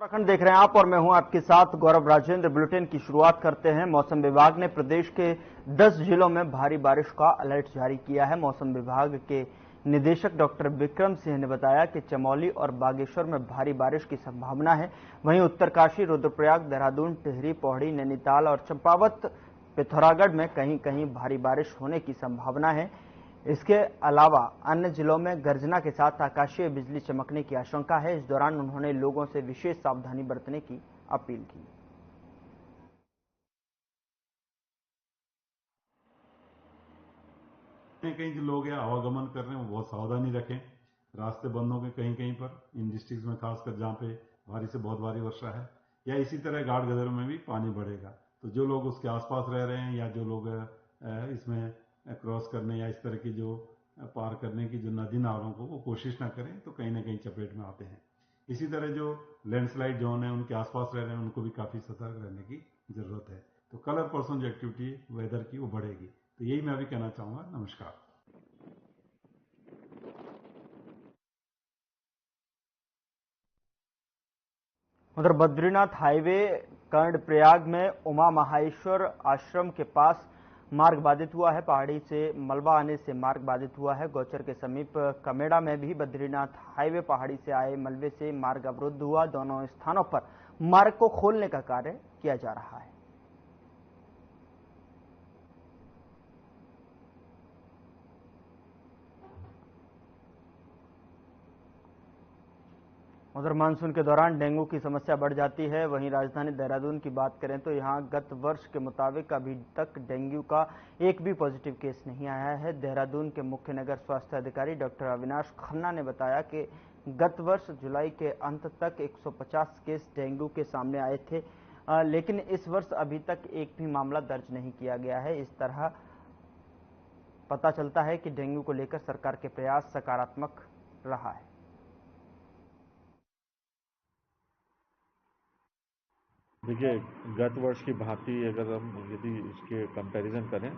उत्तराखंड देख रहे हैं आप और मैं हूं आपके साथ गौरव राजेंद्र। बुलेटिन की शुरुआत करते हैं। मौसम विभाग ने प्रदेश के 10 जिलों में भारी बारिश का अलर्ट जारी किया है। मौसम विभाग के निदेशक डॉक्टर विक्रम सिंह ने बताया कि चमोली और बागेश्वर में भारी बारिश की संभावना है। वहीं उत्तरकाशी, रुद्रप्रयाग, देहरादून, टिहरी, पौड़ी, नैनीताल और चंपावत, पिथौरागढ़ में कहीं कहीं भारी बारिश होने की संभावना है। इसके अलावा अन्य जिलों में गर्जना के साथ आकाशीय बिजली चमकने की आशंका है। इस दौरान उन्होंने लोगों से विशेष सावधानी बरतने की अपील की। कहीं जो लोग हैं आवागमन कर रहे हैं वो बहुत सावधानी रखें। रास्ते बंद हो गए कहीं कहीं पर, इन डिस्ट्रिक्ट में खासकर जहाँ पे भारी से बहुत भारी वर्षा है, या इसी तरह घाट गदर में भी पानी बढ़ेगा। तो जो लोग उसके आसपास रह रहे हैं या जो लोग इसमें क्रॉस करने या इस तरह की जो पार करने की जो नदी नालों को वो कोशिश ना करें, तो कहीं ना कहीं चपेट में आते हैं। इसी तरह जो लैंडस्लाइड जोन है उनके आसपास रह रहे हैं उनको भी काफी सतर्क रहने की जरूरत है। तो कल और परसों जो एक्टिविटी वेदर की वो बढ़ेगी। तो यही मैं अभी कहना चाहूंगा। नमस्कार। उधर बद्रीनाथ हाईवे कर्णप्रयाग में उमा महाश्वर आश्रम के पास मार्ग बाधित हुआ है। पहाड़ी से मलबा आने से मार्ग बाधित हुआ है। गौचर के समीप कमेड़ा में भी बद्रीनाथ हाईवे पहाड़ी से आए मलबे से मार्ग अवरुद्ध हुआ। दोनों स्थानों पर मार्ग को खोलने का कार्य किया जा रहा है। उधर मानसून के दौरान डेंगू की समस्या बढ़ जाती है। वहीं राजधानी देहरादून की बात करें तो यहां गत वर्ष के मुताबिक अभी तक डेंगू का एक भी पॉजिटिव केस नहीं आया है। देहरादून के मुख्य नगर स्वास्थ्य अधिकारी डॉक्टर अविनाश खन्ना ने बताया कि गत वर्ष जुलाई के अंत तक 150 केस डेंगू के सामने आए थे, लेकिन इस वर्ष अभी तक एक भी मामला दर्ज नहीं किया गया है। इस तरह पता चलता है कि डेंगू को लेकर सरकार के प्रयास सकारात्मक रहा है। देखिए, गत वर्ष की भांति अगर हम यदि इसके कंपैरिजन करें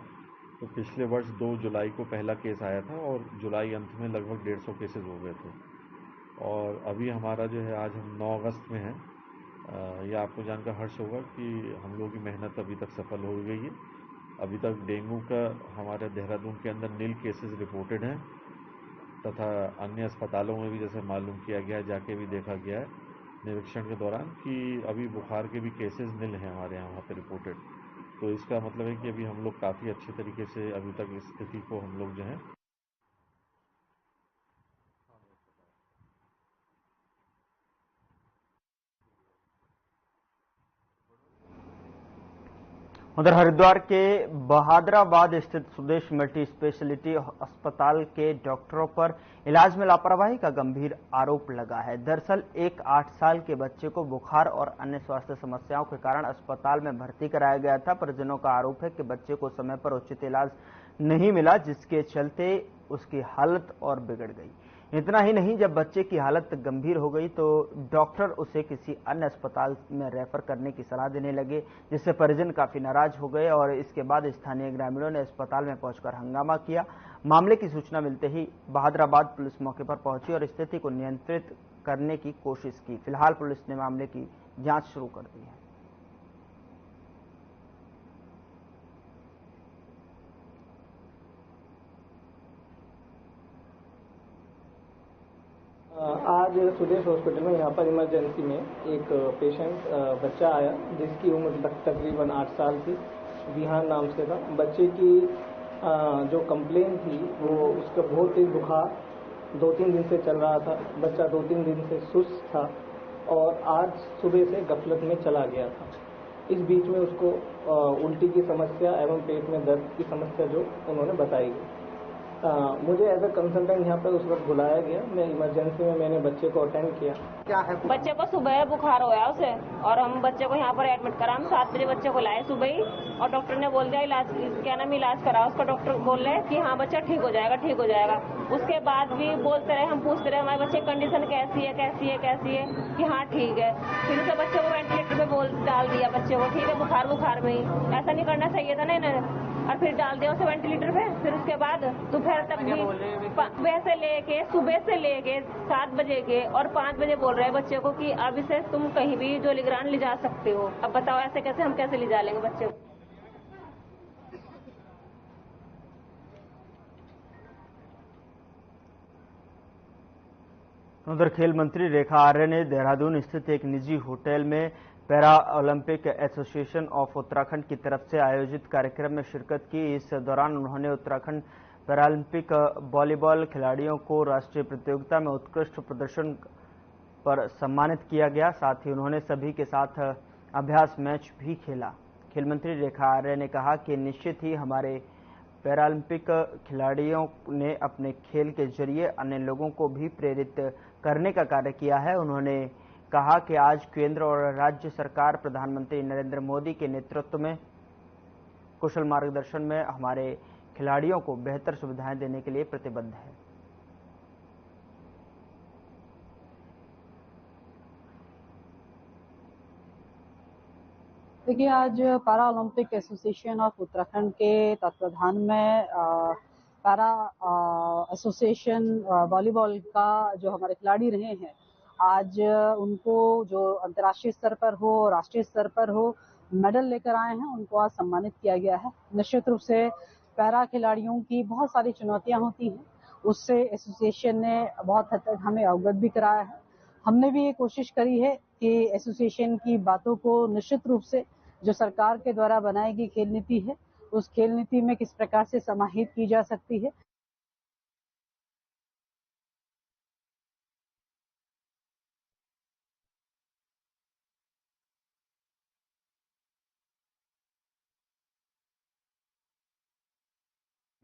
तो पिछले वर्ष 2 जुलाई को पहला केस आया था और जुलाई अंत में लगभग 150 केसेस हो गए थे। और अभी हमारा जो है, आज हम 9 अगस्त में हैं। यह आपको जानकर हर्ष होगा कि हम लोगों की मेहनत अभी तक सफल हो गई है। अभी तक डेंगू का हमारे देहरादून के अंदर 0 केसेस रिपोर्टेड हैं तथा अन्य अस्पतालों में भी जैसे मालूम किया गया है, जाके भी देखा गया है निरीक्षण के दौरान कि अभी बुखार के भी केसेस 0 हैं हमारे यहाँ पे रिपोर्टेड। तो इसका मतलब है कि अभी हम लोग काफ़ी अच्छे तरीके से अभी तक इस स्थिति को हम लोग जो है उधर हरिद्वार के बहादुराबाद स्थित सुदेश मल्टी स्पेशलिटी अस्पताल के डॉक्टरों पर इलाज में लापरवाही का गंभीर आरोप लगा है। दरअसल एक 8 साल के बच्चे को बुखार और अन्य स्वास्थ्य समस्याओं के कारण अस्पताल में भर्ती कराया गया था। परिजनों का आरोप है कि बच्चे को समय पर उचित इलाज नहीं मिला, जिसके चलते उसकी हालत और बिगड़ गई। इतना ही नहीं, जब बच्चे की हालत गंभीर हो गई तो डॉक्टर उसे किसी अन्य अस्पताल में रेफर करने की सलाह देने लगे, जिससे परिजन काफी नाराज हो गए और इसके बाद स्थानीय ग्रामीणों ने अस्पताल में पहुंचकर हंगामा किया। मामले की सूचना मिलते ही बहादुराबाद पुलिस मौके पर पहुंची और स्थिति को नियंत्रित करने की कोशिश की। फिलहाल पुलिस ने मामले की जांच शुरू कर दी है। आज सुदेश हॉस्पिटल में यहाँ पर इमरजेंसी में एक पेशेंट बच्चा आया जिसकी उम्र तकरीबन 8 साल थी। विहान नाम से था। बच्चे की जो कंप्लेन थी वो उसका बहुत तेज बुखार 2-3 दिन से चल रहा था। बच्चा 2-3 दिन से सुस्त था और आज सुबह से गफलत में चला गया था। इस बीच में उसको उल्टी की समस्या एवं पेट में दर्द की समस्या जो उन्होंने बताई गई। मुझे एज अ कंसल्टेंट यहाँ पर उस वक्त बुलाया गया। मैं इमरजेंसी में मैंने बच्चे को अटेंड किया। क्या है बच्चे को सुबह बुखार होया उसे और हम बच्चे को यहाँ पर एडमिट करा। हम 7 बजे बच्चे को लाए सुबह ही और डॉक्टर ने बोल दिया इलाज करा। उसका डॉक्टर बोल रहे कि हाँ बच्चा ठीक हो जाएगा। उसके बाद भी बोलते रहे, हम पूछते रहे हमारे बच्चे की कंडीशन कैसी है कि हाँ ठीक है। फिर उसे बच्चे को वेंटिलेटर पे डाल दिया बच्चे को। ठीक है, बुखार में ही। ऐसा नहीं करना चाहिए था ना इन्हें। और फिर डाल दिया उसे वेंटिलेटर पे। फिर उसके बाद दोपहर तक भी सुबह से लेके 7 बजे के और 5 बजे बोल रहे हैं बच्चे को कि अब इसे तुम कहीं भी जो निगरान ले जा सकते हो। अब बताओ ऐसे कैसे हम कैसे ले जा लेंगे बच्चे को। उधर खेल मंत्री रेखा आर्य ने देहरादून स्थित एक निजी होटल में para Olympic association of Uttarakhand की तरफ से आयोजित कार्यक्रम में शिरकत की। इस दौरान उन्होंने उत्तराखंड पैरालंपिक वॉलीबॉल खिलाड़ियों को राष्ट्रीय प्रतियोगिता में उत्कृष्ट प्रदर्शन पर सम्मानित किया गया। साथ ही उन्होंने सभी के साथ अभ्यास मैच भी खेला। खेल मंत्री रेखा आर्य ने कहा कि निश्चित ही हमारे पैरालंपिक खिलाड़ियों ने अपने खेल के जरिए अन्य लोगों को भी प्रेरित करने का कार्य किया है। उन्होंने कहा कि आज केंद्र और राज्य सरकार प्रधानमंत्री नरेंद्र मोदी के नेतृत्व में कुशल मार्गदर्शन में हमारे खिलाड़ियों को बेहतर सुविधाएं देने के लिए प्रतिबद्ध है। देखिए, आज para Olympic association of Uttarakhand के तत्वाधान में पैरा एसोसिएशन वॉलीबॉल का जो हमारे खिलाड़ी रहे हैं, आज उनको जो अंतर्राष्ट्रीय स्तर पर हो, राष्ट्रीय स्तर पर हो, मेडल लेकर आए हैं, उनको आज सम्मानित किया गया है। निश्चित रूप से पैरा खिलाड़ियों की बहुत सारी चुनौतियां होती हैं, उससे एसोसिएशन ने बहुत हद तक हमें अवगत भी कराया है। हमने भी ये कोशिश करी है कि एसोसिएशन की बातों को निश्चित रूप से जो सरकार के द्वारा बनाई गई खेल नीति है, उस खेल नीति में किस प्रकार से समाहित की जा सकती है।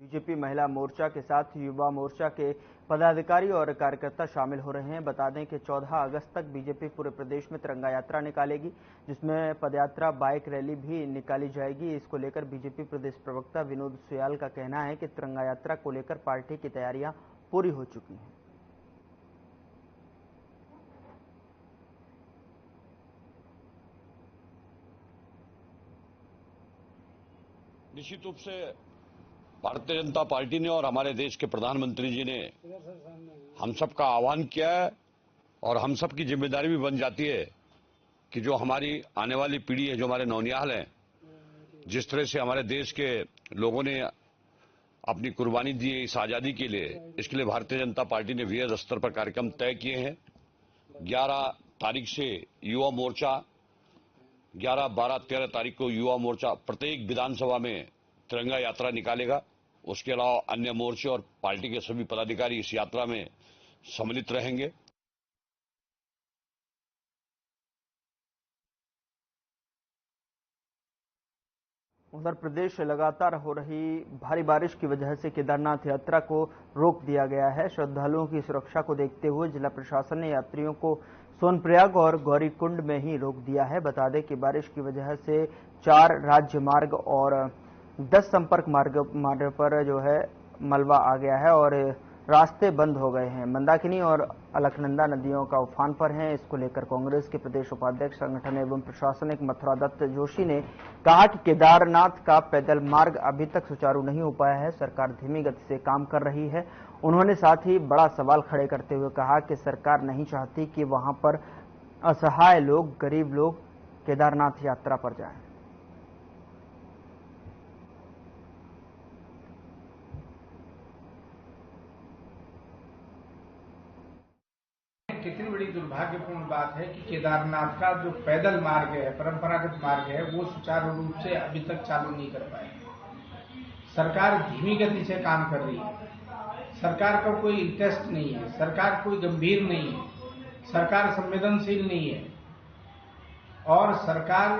बीजेपी महिला मोर्चा के साथ युवा मोर्चा के पदाधिकारी और कार्यकर्ता शामिल हो रहे हैं। बता दें कि 14 अगस्त तक बीजेपी पूरे प्रदेश में तिरंगा यात्रा निकालेगी, जिसमें पदयात्रा, बाइक रैली भी निकाली जाएगी। इसको लेकर बीजेपी प्रदेश प्रवक्ता विनोद सुयाल का कहना है कि तिरंगा यात्रा को लेकर पार्टी की तैयारियां पूरी हो चुकी हैं। निश्चित रूप से भारतीय जनता पार्टी ने और हमारे देश के प्रधानमंत्री जी ने हम सब का आह्वान किया है और हम सब की जिम्मेदारी भी बन जाती है कि जो हमारी आने वाली पीढ़ी है, जो हमारे नौनिहाल हैं, जिस तरह से हमारे देश के लोगों ने अपनी कुर्बानी दी है इस आजादी के लिए, इसके लिए भारतीय जनता पार्टी ने वृहद स्तर पर कार्यक्रम तय किए हैं। 11 तारीख से युवा मोर्चा, 11, 12, 13 तारीख को युवा मोर्चा प्रत्येक विधानसभा में तिरंगा यात्रा निकालेगा। उसके अलावा अन्य मोर्चे और पार्टी के सभी पदाधिकारी इस यात्रा में सम्मिलित रहेंगे। उधर प्रदेश लगातार हो रही भारी बारिश की वजह से केदारनाथ यात्रा को रोक दिया गया है। श्रद्धालुओं की सुरक्षा को देखते हुए जिला प्रशासन ने यात्रियों को सोनप्रयाग और गौरीकुंड में ही रोक दिया है। बता दें कि बारिश की वजह से 4 राज्य मार्ग और 10 संपर्क मार्ग पर जो है मलबा आ गया है और रास्ते बंद हो गए हैं। मंदाकिनी और अलकनंदा नदियों का उफान पर हैं। इसको लेकर कांग्रेस के प्रदेश उपाध्यक्ष संगठन एवं प्रशासनिक मथुरा दत्त जोशी ने कहा कि केदारनाथ का पैदल मार्ग अभी तक सुचारू नहीं हो पाया है, सरकार धीमी गति से काम कर रही है। उन्होंने साथ ही बड़ा सवाल खड़े करते हुए कहा कि सरकार नहीं चाहती कि वहां पर असहाय लोग, गरीब लोग केदारनाथ यात्रा पर जाएं। कितनी बड़ी दुर्भाग्यपूर्ण बात है कि केदारनाथ का जो पैदल मार्ग है, परंपरागत मार्ग है, वो सुचारू रूप से अभी तक चालू नहीं कर पाए। सरकार धीमी गति से काम कर रही है, सरकार का कोई इंटरेस्ट नहीं है, सरकार कोई गंभीर नहीं है, सरकार संवेदनशील नहीं है और सरकार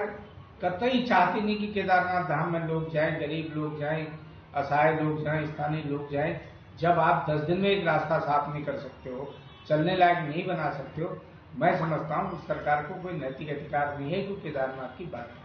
कतई चाहती नहीं कि केदारनाथ धाम में लोग जाएं, गरीब लोग जाएं, असहाय लोग जाएं, स्थानीय लोग जाएं। जब आप 10 दिन में एक रास्ता साफ नहीं कर सकते हो, चलने लायक नहीं बना सकते हो, मैं समझता हूं कि सरकार को कोई नैतिक अधिकार नहीं है कि केदारनाथ की बात है।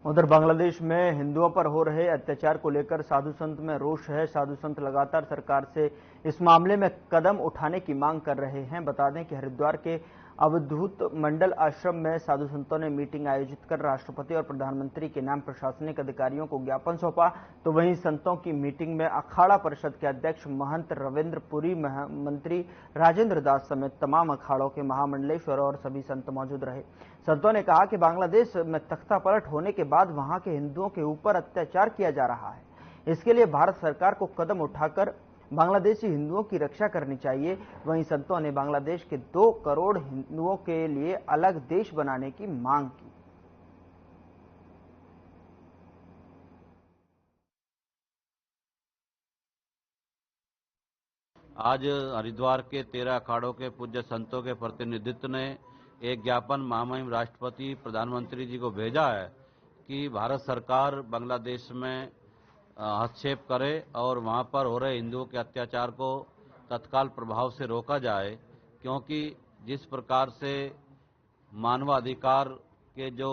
उधर बांग्लादेश में हिंदुओं पर हो रहे अत्याचार को लेकर साधु संत में रोष है। साधु संत लगातार सरकार से इस मामले में कदम उठाने की मांग कर रहे हैं। बता दें कि हरिद्वार के अवधूत मंडल आश्रम में साधु संतों ने मीटिंग आयोजित कर राष्ट्रपति और प्रधानमंत्री के नाम प्रशासनिक अधिकारियों को ज्ञापन सौंपा। तो वहीं संतों की मीटिंग में अखाड़ा परिषद के अध्यक्ष महंत रविंद्र पुरी, मंत्री राजेंद्र दास समेत तमाम अखाड़ों के महामंडलेश्वर और सभी संत मौजूद रहे। संतों ने कहा कि बांग्लादेश में तख्ता पलट होने के बाद वहां के हिंदुओं के ऊपर अत्याचार किया जा रहा है। इसके लिए भारत सरकार को कदम उठाकर बांग्लादेशी हिंदुओं की रक्षा करनी चाहिए। वहीं संतों ने बांग्लादेश के 2 करोड़ हिंदुओं के लिए अलग देश बनाने की मांग की। आज हरिद्वार के 13 अखाड़ों के पूज्य संतों के प्रतिनिधित्व ने एक ज्ञापन महामहिम राष्ट्रपति प्रधानमंत्री जी को भेजा है कि भारत सरकार बांग्लादेश में हस्तक्षेप करे और वहां पर हो रहे हिंदुओं के अत्याचार को तत्काल प्रभाव से रोका जाए, क्योंकि जिस प्रकार से मानवाधिकार के जो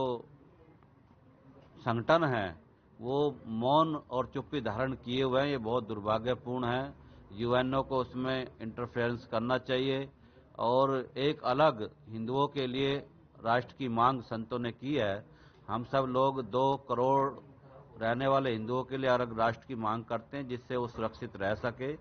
संगठन हैं वो मौन और चुप्पी धारण किए हुए हैं, ये बहुत दुर्भाग्यपूर्ण है। यूएनओ को उसमें इंटरफेरेंस करना चाहिए और एक अलग हिंदुओं के लिए राष्ट्र की मांग संतों ने की है। हम सब लोग 2 करोड़ रहने वाले हिंदुओं के लिए अलग राष्ट्र की मांग करते हैं, जिससे वो सुरक्षित रह सके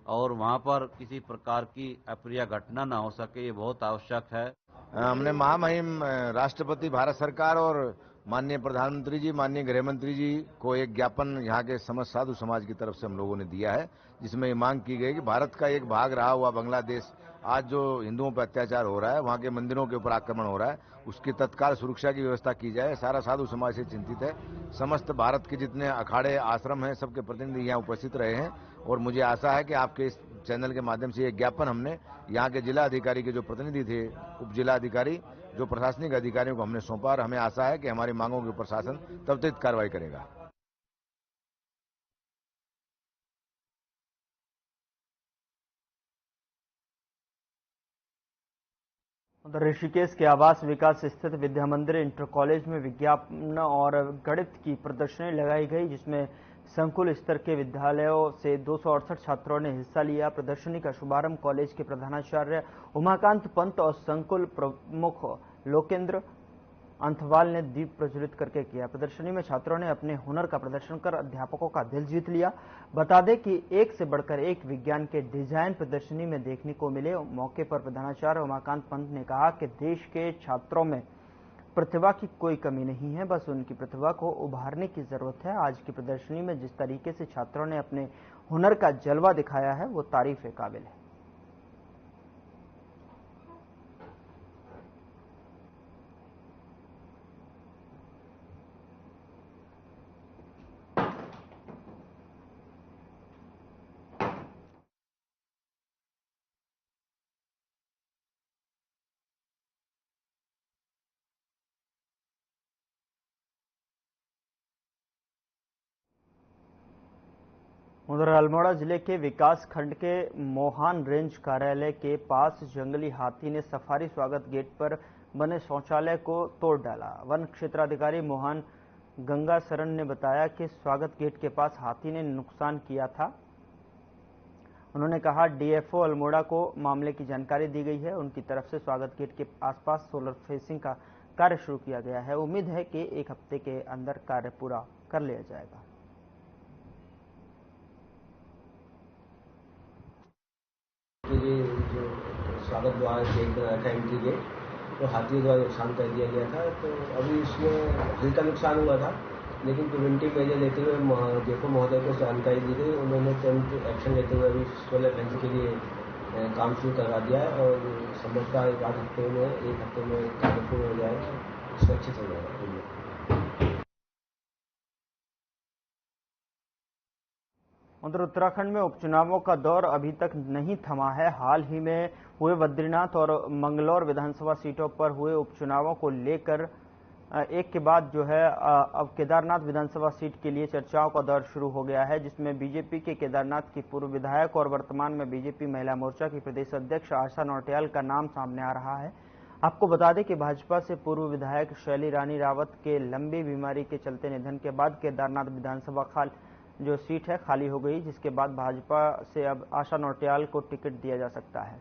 और वहां पर किसी प्रकार की अप्रिय घटना न हो सके, ये बहुत आवश्यक है। हमने महामहिम राष्ट्रपति भारत सरकार और माननीय प्रधानमंत्री जी, माननीय गृह मंत्री जी को एक ज्ञापन यहाँ के समस्त साधु समाज की तरफ से हम लोगों ने दिया है, जिसमें ये मांग की गई कि भारत का एक भाग रहा हुआ बांग्लादेश आज जो हिंदुओं पर अत्याचार हो रहा है, वहाँ के मंदिरों के ऊपर आक्रमण हो रहा है, उसकी तत्काल सुरक्षा की व्यवस्था की जाए। सारा साधु समाज से चिंतित है। समस्त भारत के जितने अखाड़े आश्रम हैं, सबके प्रतिनिधि यहाँ उपस्थित रहे हैं और मुझे आशा है कि आपके इस चैनल के माध्यम से एक ज्ञापन हमने यहाँ के जिला अधिकारी के जो प्रतिनिधि थे, उप जिला अधिकारी, जो प्रशासनिक अधिकारियों को हमने सौंपा और हमें आशा है कि हमारी मांगों के ऊपर शासन त्वरित कार्रवाई करेगा। उधर ऋषिकेश के आवास विकास स्थित विद्या मंदिर इंटर कॉलेज में विज्ञापन और गणित की प्रदर्शनी लगाई गई, जिसमें संकुल स्तर के विद्यालयों से 268 छात्रों ने हिस्सा लिया। प्रदर्शनी का शुभारंभ कॉलेज के प्रधानाचार्य उमाकांत पंत और संकुल प्रमुख लोकेंद्र अंथवाल ने दीप प्रज्वलित करके किया। प्रदर्शनी में छात्रों ने अपने हुनर का प्रदर्शन कर अध्यापकों का दिल जीत लिया। बता दें कि एक से बढ़कर एक विज्ञान के डिजाइन प्रदर्शनी में देखने को मिले। मौके पर प्रधानाचार्य उमाकांत पंत ने कहा कि देश के छात्रों में प्रतिभा की कोई कमी नहीं है, बस उनकी प्रतिभा को उभारने की जरूरत है। आज की प्रदर्शनी में जिस तरीके से छात्रों ने अपने हुनर का जलवा दिखाया है, वो तारीफ के काबिल है। उधर अल्मोड़ा जिले के विकास खंड के मोहान रेंज कार्यालय के पास जंगली हाथी ने सफारी स्वागत गेट पर बने शौचालय को तोड़ डाला। वन क्षेत्राधिकारी मोहन गंगा शरण ने बताया कि स्वागत गेट के पास हाथी ने नुकसान किया था। उन्होंने कहा डीएफओ अल्मोड़ा को मामले की जानकारी दी गई है। उनकी तरफ से स्वागत गेट के आसपास सोलर फेंसिंग का कार्य शुरू किया गया है। उम्मीद है कि 1 हफ्ते के अंदर कार्य पूरा कर लिया जाएगा। ये जो स्वागत द्वार गेट बनाया था, एंट्री गेट, तो हाथियों द्वारा नुकसान कर दिया गया था। तो अभी इसमें हल्का नुकसान हुआ था, लेकिन प्रिवेंटिव मेजर लेते हुए देखो महोदय को जानकारी दी गई। उन्होंने तुरंत एक्शन लेते हुए अभी सोलर फेंसिंग के लिए काम शुरू करवा दिया है और संभवतः 1 हफ्ते में कार्य पूर्ण हो जाएगा, सुरक्षित हो जाएगा। उधर उत्तराखंड में उपचुनावों का दौर अभी तक नहीं थमा है। हाल ही में हुए बद्रीनाथ और मंगलौर विधानसभा सीटों पर हुए उपचुनावों को लेकर एक के बाद जो है अब केदारनाथ विधानसभा सीट के लिए चर्चाओं का दौर शुरू हो गया है, जिसमें बीजेपी के केदारनाथ की पूर्व विधायक और वर्तमान में बीजेपी महिला मोर्चा की प्रदेश अध्यक्ष आशा नौटियाल का नाम सामने आ रहा है। आपको बता दें कि भाजपा से पूर्व विधायक शैली रानी रावत के लंबी बीमारी के चलते निधन के बाद केदारनाथ विधानसभा जो सीट है खाली हो गई, जिसके बाद भाजपा से अब आशा नौटियाल को टिकट दिया जा सकता है।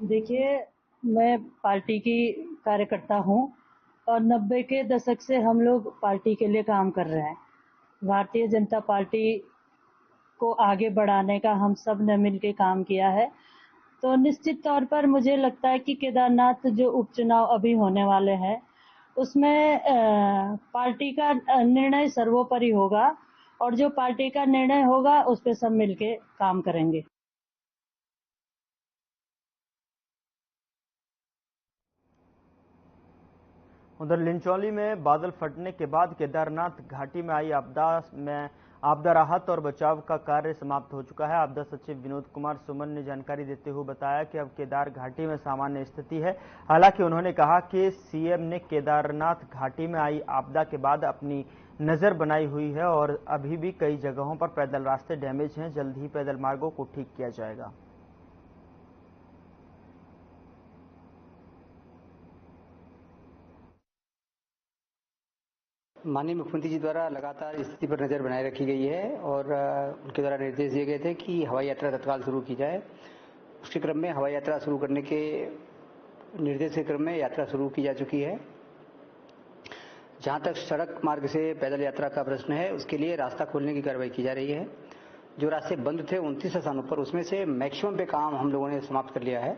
देखिए, मैं पार्टी की कार्यकर्ता हूं और 90 के दशक से हम लोग पार्टी के लिए काम कर रहे हैं। भारतीय जनता पार्टी को आगे बढ़ाने का हम सब ने मिलकर काम किया है। तो निश्चित तौर पर मुझे लगता है कि केदारनाथ जो उपचुनाव अभी होने वाले हैं उसमें पार्टी का निर्णय सर्वोपरि होगा और जो पार्टी का निर्णय होगा उस पर सब मिलके काम करेंगे। उधर लिंचौली में बादल फटने के बाद केदारनाथ घाटी में आई आपदा राहत और बचाव का कार्य समाप्त हो चुका है। आपदा सचिव विनोद कुमार सुमन ने जानकारी देते हुए बताया कि अब केदार घाटी में सामान्य स्थिति है। हालांकि उन्होंने कहा कि सीएम ने केदारनाथ घाटी में आई आपदा के बाद अपनी नजर बनाई हुई है और अभी भी कई जगहों पर पैदल रास्ते डैमेज हैं। जल्द ही पैदल मार्गों को ठीक किया जाएगा। माननीय मुख्यमंत्री जी द्वारा लगातार स्थिति पर नजर बनाए रखी गई है और उनके द्वारा निर्देश दिए गए थे कि हवाई यात्रा तत्काल शुरू की जाए। उसके क्रम में हवाई यात्रा शुरू करने के निर्देश के क्रम में यात्रा शुरू की जा चुकी है। जहां तक सड़क मार्ग से पैदल यात्रा का प्रश्न है, उसके लिए रास्ता खोलने की कार्रवाई की जा रही है। जो रास्ते बंद थे 29 स्थानों पर, उसमें से मैक्सिमम पे काम हम लोगों ने समाप्त कर लिया है।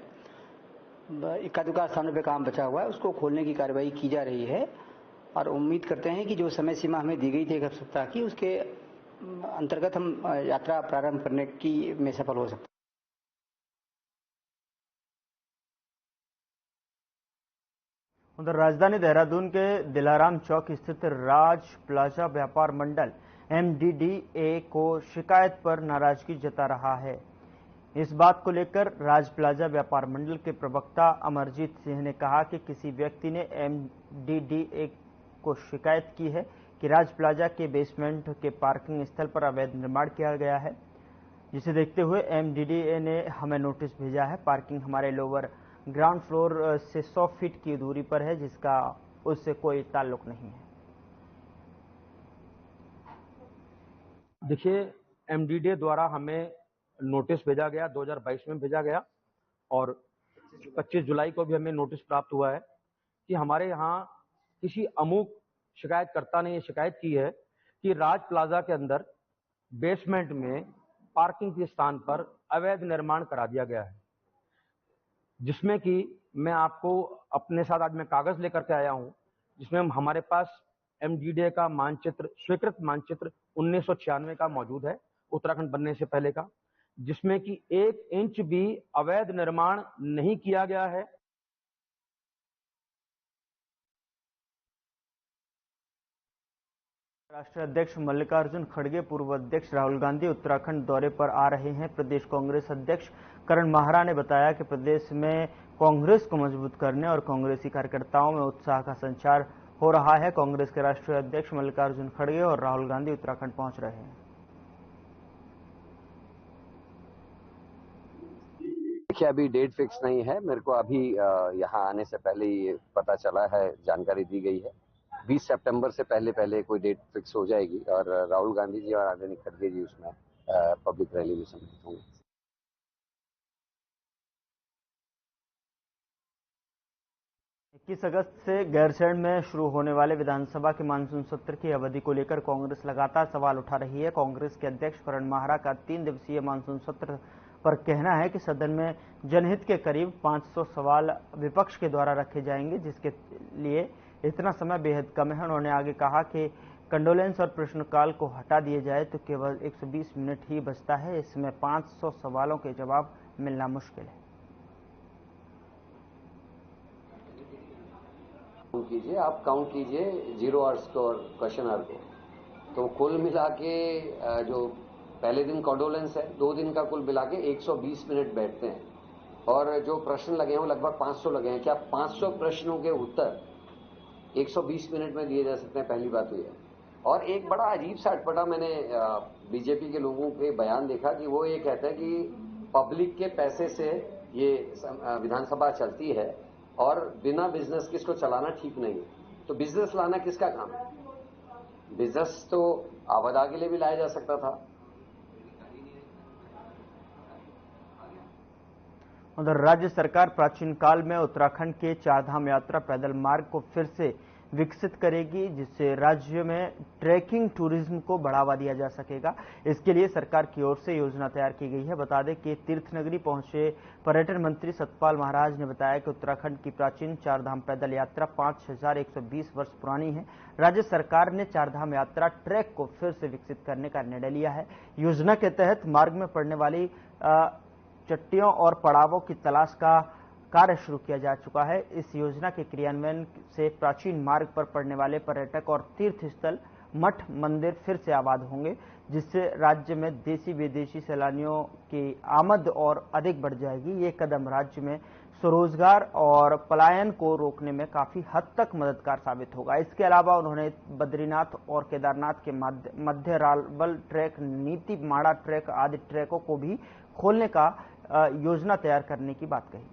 इक्का दुक्का स्थानों पे काम बचा हुआ है, उसको खोलने की कार्रवाई की जा रही है और उम्मीद करते हैं कि जो समय सीमा हमें दी गई थी 1 सप्ताह की, उसके अंतर्गत हम यात्रा प्रारंभ करने की में सफल हो सकते हैं। उधर राजधानी देहरादून के दिलाराम चौक स्थित राज प्लाजा व्यापार मंडल MDDA को शिकायत पर नाराजगी जता रहा है। इस बात को लेकर राज प्लाजा व्यापार मंडल के प्रवक्ता अमरजीत सिंह ने कहा कि किसी व्यक्ति ने MDDA को शिकायत की है कि राज प्लाजा के बेसमेंट के पार्किंग स्थल पर अवैध निर्माण किया गया है, जिसे देखते हुए MDDA ने हमें नोटिस भेजा है। पार्किंग हमारे लोअर ग्राउंड फ्लोर से 100 फीट की दूरी पर है, जिसका उससे कोई ताल्लुक नहीं है। देखिए, MDDA द्वारा हमें नोटिस भेजा गया, 2022 में भेजा गया और 25 जुलाई को भी हमें नोटिस प्राप्त हुआ है कि हमारे यहाँ किसी अमुक शिकायतकर्ता ने ये शिकायत की है कि राज प्लाजा के अंदर बेसमेंट में पार्किंग के स्थान पर अवैध निर्माण करा दिया गया है, जिसमें कि मैं आपको अपने साथ आज मैं कागज लेकर के आया हूं, जिसमें हमारे पास MDDA का मानचित्र, स्वीकृत मानचित्र 1996 का मौजूद है, उत्तराखंड बनने से पहले का, जिसमें कि 1 इंच भी अवैध निर्माण नहीं किया गया है। राष्ट्रीय अध्यक्ष मल्लिकार्जुन खड़गे, पूर्व अध्यक्ष राहुल गांधी उत्तराखंड दौरे पर आ रहे हैं। प्रदेश कांग्रेस अध्यक्ष करण माहरा ने बताया कि प्रदेश में कांग्रेस को मजबूत करने और कांग्रेसी कार्यकर्ताओं में उत्साह का संचार हो रहा है। कांग्रेस के राष्ट्रीय अध्यक्ष मल्लिकार्जुन खड़गे और राहुल गांधी उत्तराखंड पहुंच रहे हैं। देखिए, अभी डेट फिक्स नहीं है। मेरे को अभी यहाँ आने से पहले ही पता चला है, जानकारी दी गई है 20 सितंबर से पहले कोई डेट फिक्स हो जाएगी और राहुल गांधी जी और आदरणीय खड़गे जी उसमें पब्लिक रैली में सम्मिलित होंगे। 21 अगस्त से गैरसैंण में शुरू होने वाले विधानसभा के मानसून सत्र की अवधि को लेकर कांग्रेस लगातार सवाल उठा रही है। कांग्रेस के अध्यक्ष करण माहरा का 3 दिवसीय मानसून सत्र पर कहना है कि सदन में जनहित के करीब 500 सवाल विपक्ष के द्वारा रखे जाएंगे, जिसके लिए इतना समय बेहद कम है। उन्होंने आगे कहा कि कंडोलेंस और प्रश्नकाल को हटा दिया जाए तो केवल 120 मिनट ही बचता है। इसमें 500 सवालों के जवाब मिलना मुश्किल है। कीजिए, आप काउंट कीजिए 0 आवर्स को और क्वेश्चन आवर को, तो कुल मिला के जो पहले दिन कंडोलेंस है, 2 दिन का कुल मिला के 120 मिनट बैठते हैं और जो प्रश्न लगे हैं वो लगभग 500 लगे हैं। क्या 500 प्रश्नों के उत्तर 120 मिनट में दिए जा सकते हैं? पहली बात तो यह। और एक बड़ा अजीब सा अटपटा मैंने बीजेपी के लोगों के बयान देखा कि वो ये कहते हैं कि पब्लिक के पैसे से ये विधानसभा चलती है और बिना बिजनेस के इसको चलाना ठीक नहीं है। तो बिजनेस लाना किसका काम है? बिजनेस तो आवादा के लिए भी लाया जा सकता था। उधर राज्य सरकार प्राचीन काल में उत्तराखंड के चारधाम यात्रा पैदल मार्ग को फिर से विकसित करेगी, जिससे राज्य में ट्रैकिंग टूरिज्म को बढ़ावा दिया जा सकेगा। इसके लिए सरकार की ओर से योजना तैयार की गई है। बता दें कि तीर्थनगरी पहुंचे पर्यटन मंत्री सतपाल महाराज ने बताया कि उत्तराखंड की प्राचीन चारधाम पैदल यात्रा 5120 वर्ष पुरानी है। राज्य सरकार ने चारधाम यात्रा ट्रैक को फिर से विकसित करने का निर्णय लिया है। योजना के तहत मार्ग में पड़ने वाली चट्टियों और पड़ावों की तलाश का कार्य शुरू किया जा चुका है। इस योजना के क्रियान्वयन से प्राचीन मार्ग पर पड़ने वाले पर्यटक और तीर्थ स्थल, मठ, मंदिर फिर से आबाद होंगे, जिससे राज्य में देशी विदेशी सैलानियों की आमद और अधिक बढ़ जाएगी। ये कदम राज्य में स्वरोजगार और पलायन को रोकने में काफी हद तक मददगार साबित होगा। इसके अलावा उन्होंने बद्रीनाथ और केदारनाथ के मध्य रावल ट्रैक, नीति माड़ा ट्रैक आदि ट्रैकों को भी खोलने का योजना तैयार करने की बात कही।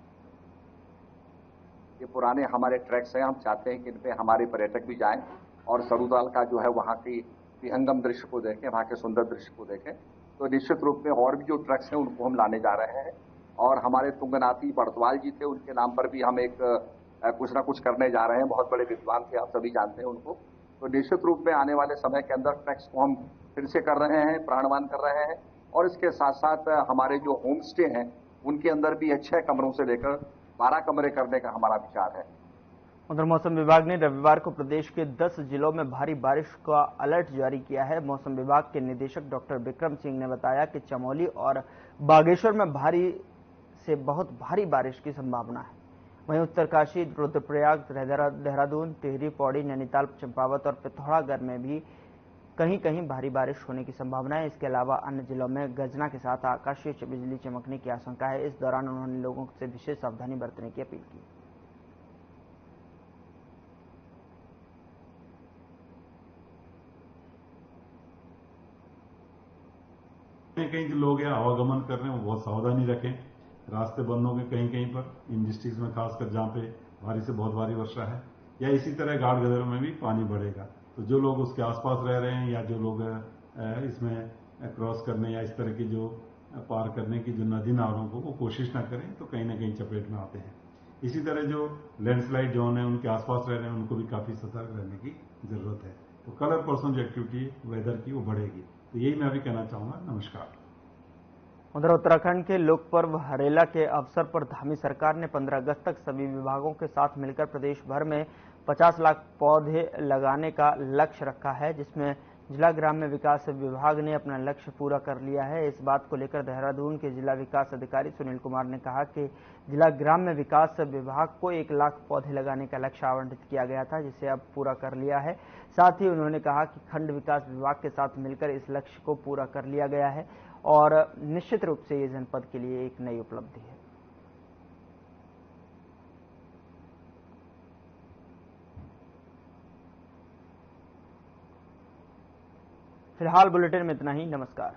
ये पुराने हमारे ट्रैक्स हैं, हम चाहते हैं कि इन पे हमारे पर्यटक भी जाएं और सरूताल का जो है वहाँ की विहंगम दृश्य को देखें, वहाँ के सुंदर दृश्य को देखें। तो निश्चित रूप में और भी जो ट्रैक्स हैं उनको हम लाने जा रहे हैं और हमारे तुंगनाथी बड़तवाल जी थे, उनके नाम पर भी हम एक कुछ ना कुछ करने जा रहे हैं। बहुत बड़े विद्वान थे, आप सभी जानते हैं उनको। तो निश्चित रूप में आने वाले समय के अंदर ट्रैक्स को हम फिर से कर रहे हैं, प्राणवान कर रहे हैं और इसके साथ साथ हमारे जो होम स्टे हैं उनके अंदर भी 6 कमरों से लेकर 12 कमरे करने का हमारा विचार है। उधर मौसम विभाग ने रविवार को प्रदेश के 10 जिलों में भारी बारिश का अलर्ट जारी किया है। मौसम विभाग के निदेशक डॉक्टर विक्रम सिंह ने बताया कि चमोली और बागेश्वर में भारी से बहुत भारी बारिश की संभावना है। वहीं उत्तरकाशी, रुद्रप्रयाग, देहरादून, टिहरी, पौड़ी, नैनीताल, चंपावत और पिथौरागढ़ में भी कहीं कहीं भारी बारिश होने की संभावना है। इसके अलावा अन्य जिलों में गर्जना के साथ आकाशीय बिजली चमकने की आशंका है। इस दौरान उन्होंने लोगों से विशेष सावधानी बरतने की अपील की। कहीं जो लोग हैं आवागमन कर रहे हैं वो बहुत सावधानी रखें। रास्ते बंद होंगे कहीं कहीं पर, इन डिस्ट्रिक्ट में खासकर जहाँ पे भारी से बहुत भारी वर्षा है, या इसी तरह घाट गदर में भी पानी बढ़ेगा। तो जो लोग उसके आसपास रह रहे हैं या जो लोग इसमें क्रॉस करने या इस तरह की जो पार करने की जो नदी नालों को वो कोशिश ना करें, तो कहीं ना कहीं चपेट में आते हैं। इसी तरह जो लैंडस्लाइड जोन है उनके आसपास रह रहे हैं उनको भी काफी सतर्क रहने की जरूरत है। तो कल और परसों जो एक्टिविटी वेदर की वो बढ़ेगी। तो यही मैं अभी कहना चाहूंगा। नमस्कार। उधर उत्तराखंड के लोक पर्व हरेला के अवसर पर धामी सरकार ने 15 अगस्त तक सभी विभागों के साथ मिलकर प्रदेश भर में 50 लाख पौधे लगाने का लक्ष्य रखा है, जिसमें जिला ग्राम्य विकास विभाग ने अपना लक्ष्य पूरा कर लिया है। इस बात को लेकर देहरादून के जिला विकास अधिकारी सुनील कुमार ने कहा कि जिला ग्राम्य विकास विभाग को 1 लाख पौधे लगाने का लक्ष्य आवंटित किया गया था, जिसे अब पूरा कर लिया है। साथ ही उन्होंने कहा कि खंड विकास विभाग के साथ मिलकर इस लक्ष्य को पूरा कर लिया गया है और निश्चित रूप से ये जनपद के लिए एक नई उपलब्धि है। फिलहाल बुलेटिन में इतना ही। नमस्कार।